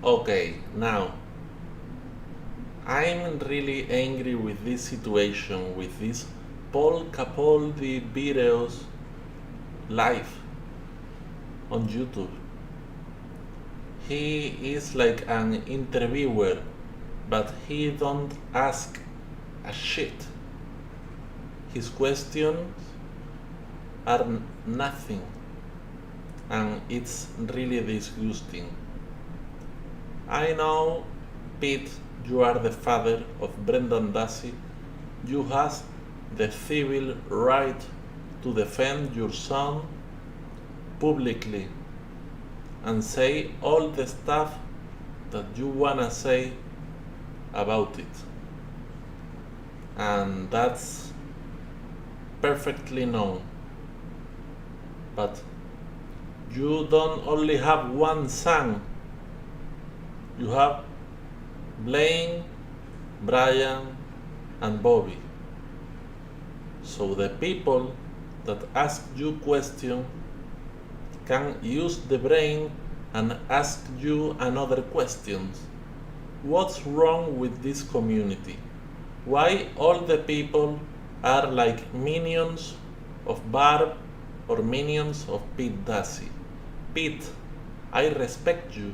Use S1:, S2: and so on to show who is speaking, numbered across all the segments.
S1: Okay, now I'm really angry with this situation, with this Paul Capaldi videos live on YouTube. He is like an interviewer, but he don't ask a shit. His questions are nothing, and it's really disgusting. I know, Pete, you are the father of Brendan Dassey. You have the civil right to defend your son publicly and say all the stuff that you wanna say about it. And that's perfectly known. But you don't only have one son, you have Blaine, Brian, and Bobby. So the people that ask you questions can use the brain and ask you another questions. What's wrong with this community? Why all the people are like minions of Barb or minions of Pete Dassey? Pete, I respect you.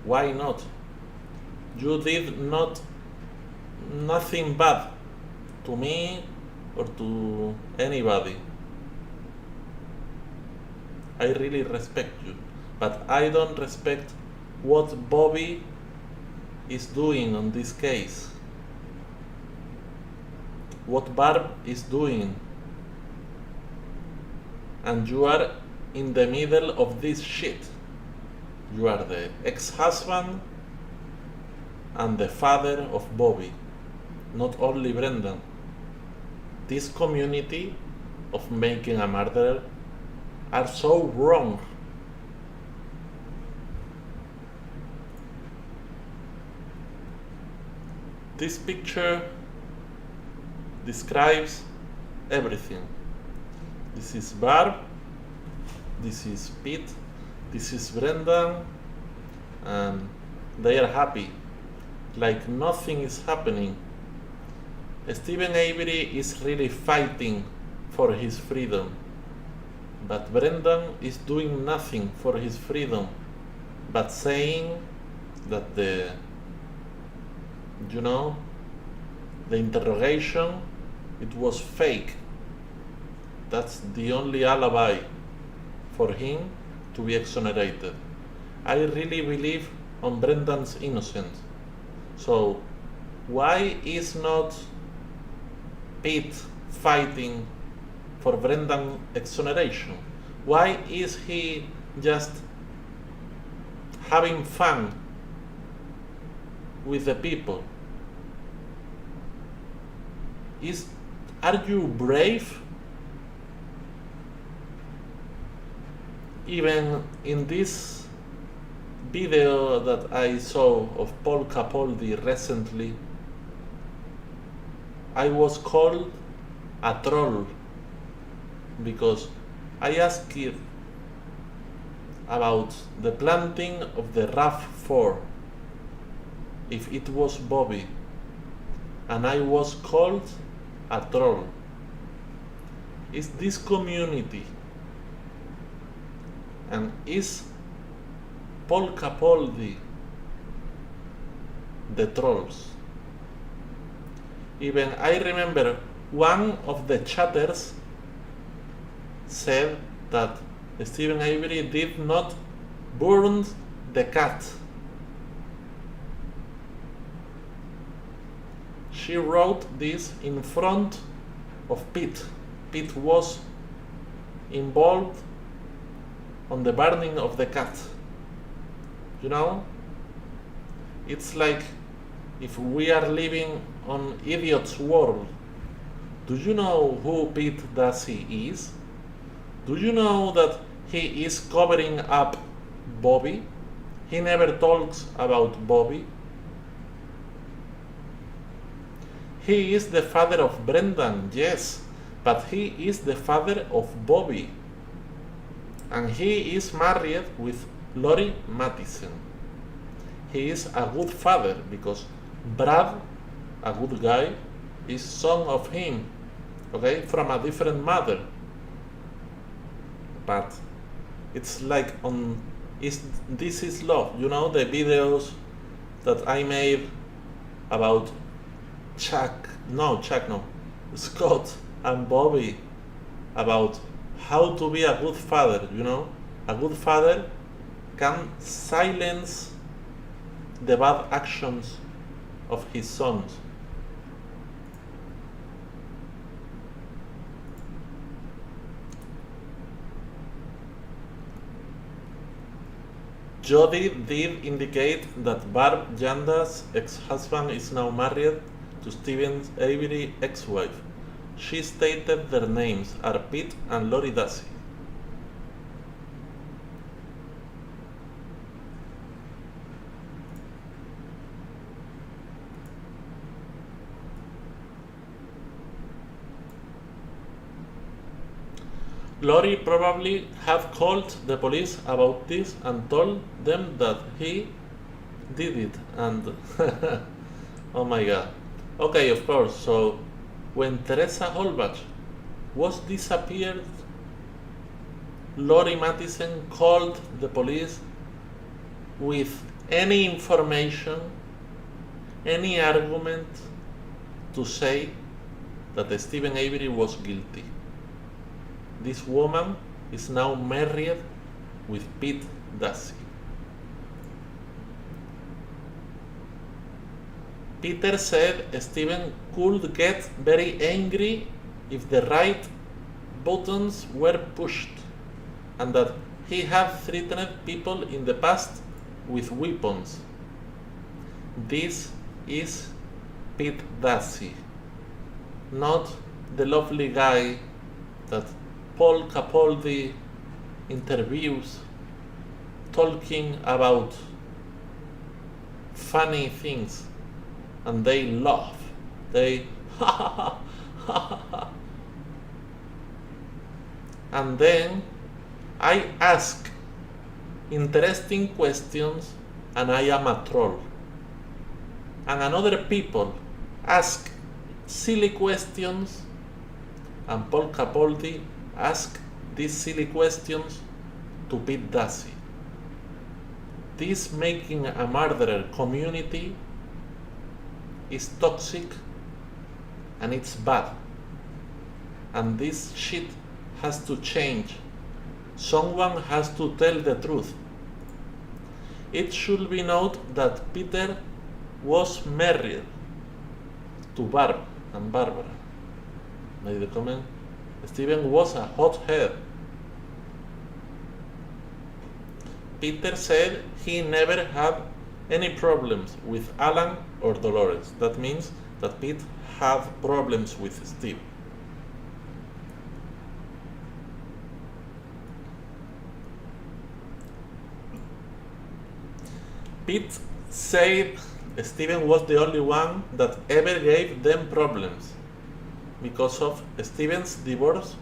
S1: Why not? You did nothing bad to me or to anybody. I really respect you, but I don't respect what Bobby is doing on this case. What Barb is doing. And you are in the middle of this shit. You are the ex-husband and the father of Bobby, not only Brendan. This community of making a murderer are so wrong. This picture describes everything. This is Barb, this is Pete, this is Brendan, and they are happy, like nothing is happening. Stephen Avery is really fighting for his freedom, but Brendan is doing nothing for his freedom, but saying that the interrogation, it was fake. That's the only alibi for him to be exonerated. I really believe on Brendan's innocence. So why is not Pete fighting for Brendan's exoneration? Why is he just having fun with the people? Are you brave? Even in this video that I saw of Paul Capaldi recently, I was called a troll because I asked him about the planting of the RAV4, if it was Bobby, and I was called a troll. Is this community and is Paul Capaldi the trolls? Even I remember one of the chatters said that Stephen Avery did not burn the cat. She wrote this in front of Pete. Pete was involved on the burning of the cat. You know? It's like if we are living on idiot's world. Do you know who Pete Dassey is? Do you know that he is covering up Bobby? He never talks about Bobby. He is the father of Brendan, yes, but he is the father of Bobby. And he is married with Lori Mattison. he is a good father, because Brad, a good guy, is son of him, okay, from a different mother. But it's like this is love, you know, the videos that I made about Scott and Bobby, about how to be a good father, you know. A good father can silence the bad actions of his sons. Jody did indicate that Barb Janda's ex-husband is now married to Stephen Avery's ex-wife. She stated their names are Pete and Lori Dassey. Lori probably had called the police about this and told them that he did it, and oh my god. Okay, of course, so when Teresa Holbach was disappeared, Lori Mattison called the police with any information, any argument to say that Stephen Avery was guilty. This woman is now married with Pete Dassey. Peter said Stephen could get very angry if the right buttons were pushed, and that he had threatened people in the past with weapons. This is Pete Dassey, not the lovely guy that Paul Capaldi interviews talking about funny things, and they laugh. They and then I ask interesting questions and I am a troll. And another people ask silly questions and Paul Capaldi ask these silly questions to Pete Dassey. This making a murderer community is toxic and it's bad. And this shit has to change. Someone has to tell the truth. It should be noted that Peter was married to Barb and Barbara. Made the comment. Stephen was a hothead. Peter said he never had any problems with Alan or Dolores. That means that Pete had problems with Steve. Pete said Stephen was the only one that ever gave them problems because of Stephen's divorce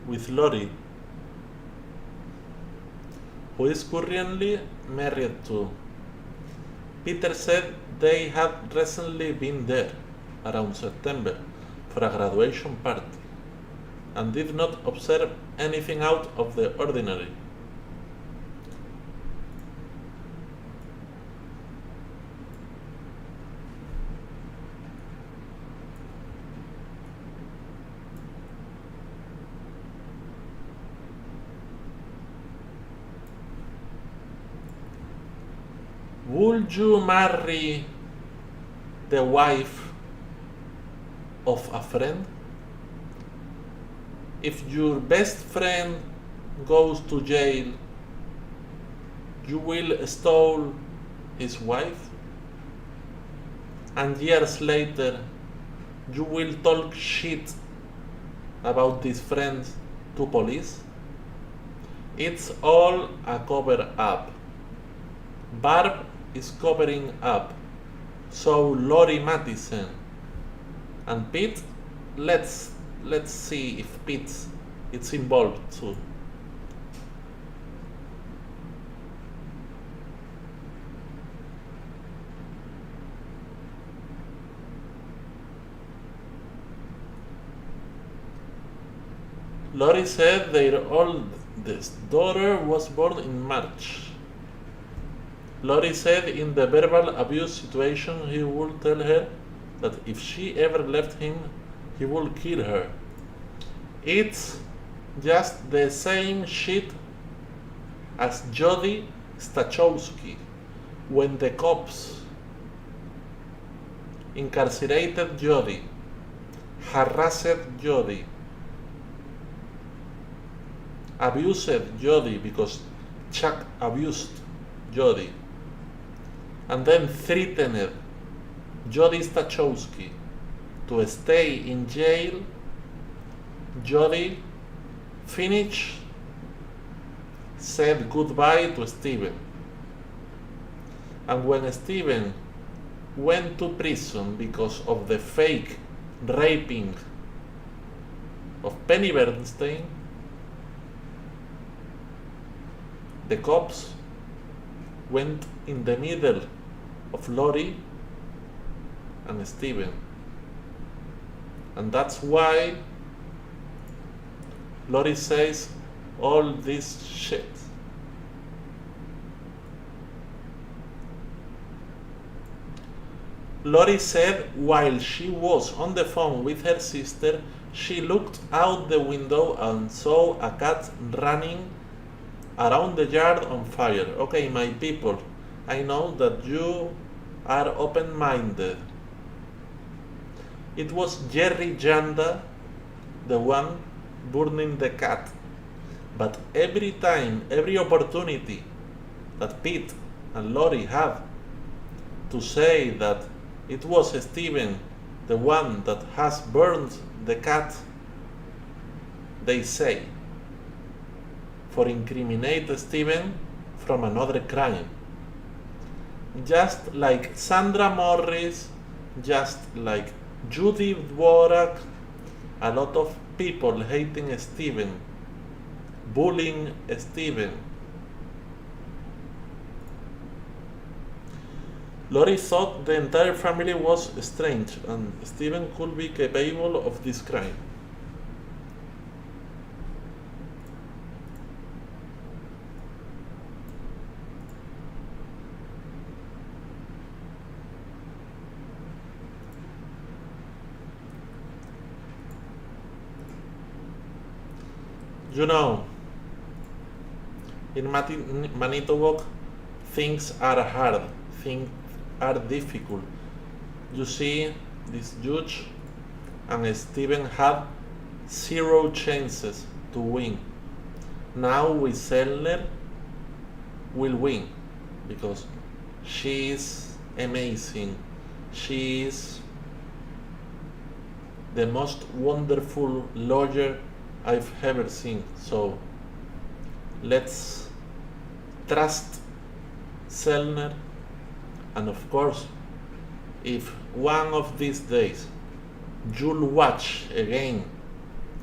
S1: with Lori, who is currently married to. Peter said they had recently been there around September for a graduation party and did not observe anything out of the ordinary. Would you marry the wife of a friend? If your best friend goes to jail, you will stole his wife, and years later you will talk shit about these friends to police? It's all a cover up. Barb is covering up, so Lori Mattison and Pete, let's see if Pete is involved too. Lori said their oldest daughter was born in March. Lori said in the verbal abuse situation he would tell her that if she ever left him, he would kill her. It's just the same shit as Jody Stachowski when the cops incarcerated Jody, harassed Jody, abused Jody because Chuck abused Jody, and then threatened Jody Stachowski to stay in jail. Jody finished, said goodbye to Steven. And when Steven went to prison because of the fake raping of Penny Bernstein, the cops went in the middle of Lori and Steven. And that's why Lori says all this shit. Lori said while she was on the phone with her sister, she looked out the window and saw a cat running around the yard on fire. Okay, my people, I know that you are open-minded. It was Jerry Janda, the one burning the cat. But every time, every opportunity that Pete and Lori have to say that it was Steven, the one that has burned the cat, they say, for incriminate Steven from another crime. Just like Sandra Morris, just like Judy Dvorak, a lot of people hating Steven, bullying Steven. Lori thought the entire family was strange and Steven could be capable of this crime. You know, in Manitowoc, things are hard, things are difficult. You see, this judge and Steven had 0 chances to win. Now with Selner will win because she is amazing. She is the most wonderful lawyer I've ever seen. So let's trust Selner. And of course, if one of these days you'll watch again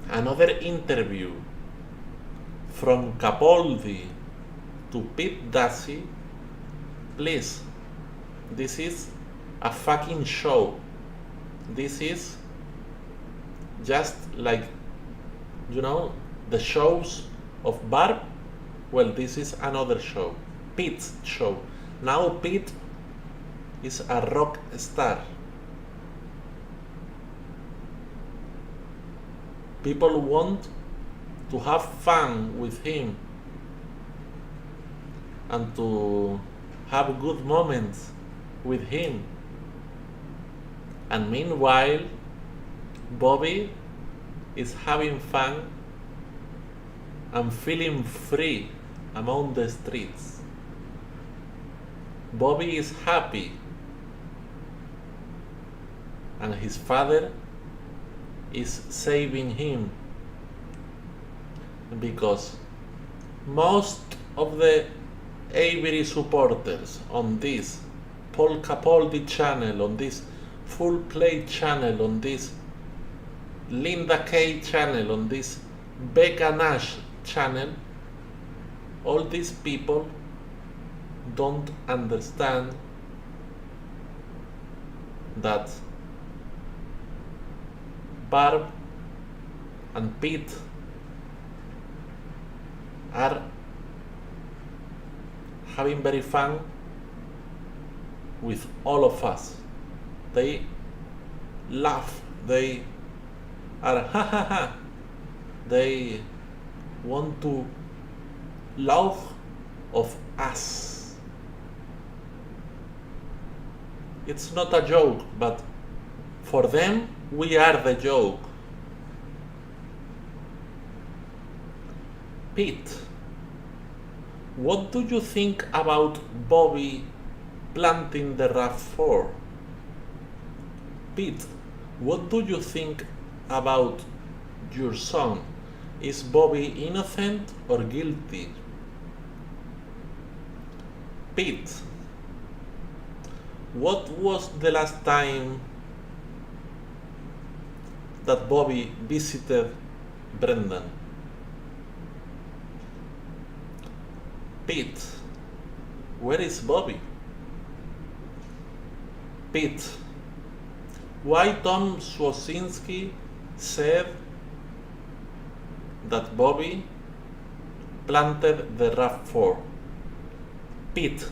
S1: another interview from Capaldi to Pete Dassey, please, this is a fucking show. This is just like, you know, the shows of Barb. Well, this is another show, Pete's show. Now Pete is a rock star. People want to have fun with him and to have good moments with him. And meanwhile, Bobby is having fun and feeling free among the streets. Bobby is happy, and his father is saving him because most of the AVERY supporters on this Paul Capaldi channel, on this Full Play channel, on this Linda Kay channel, on this Becca Nash channel, all these people don't understand that Barb and Pete are having very fun with all of us. They laugh, they are ha ha ha. They want to laugh of us. It's not a joke, but for them, we are the joke. Pete, what do you think about Bobby planting the RAV4? Pete, what do you think about your son? Is Bobby innocent or guilty? Pete, what was the last time that Bobby visited Brendan? Pete, where is Bobby? Pete, why Tom Swazinski said that Bobby planted the RAV4? Pete,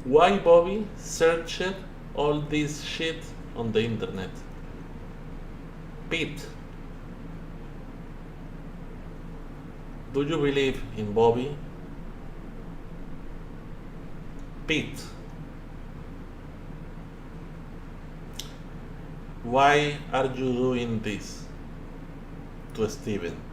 S1: why Bobby searched all this shit on the internet? Pete, do you believe in Bobby? Pete, why are you doing this to Steven?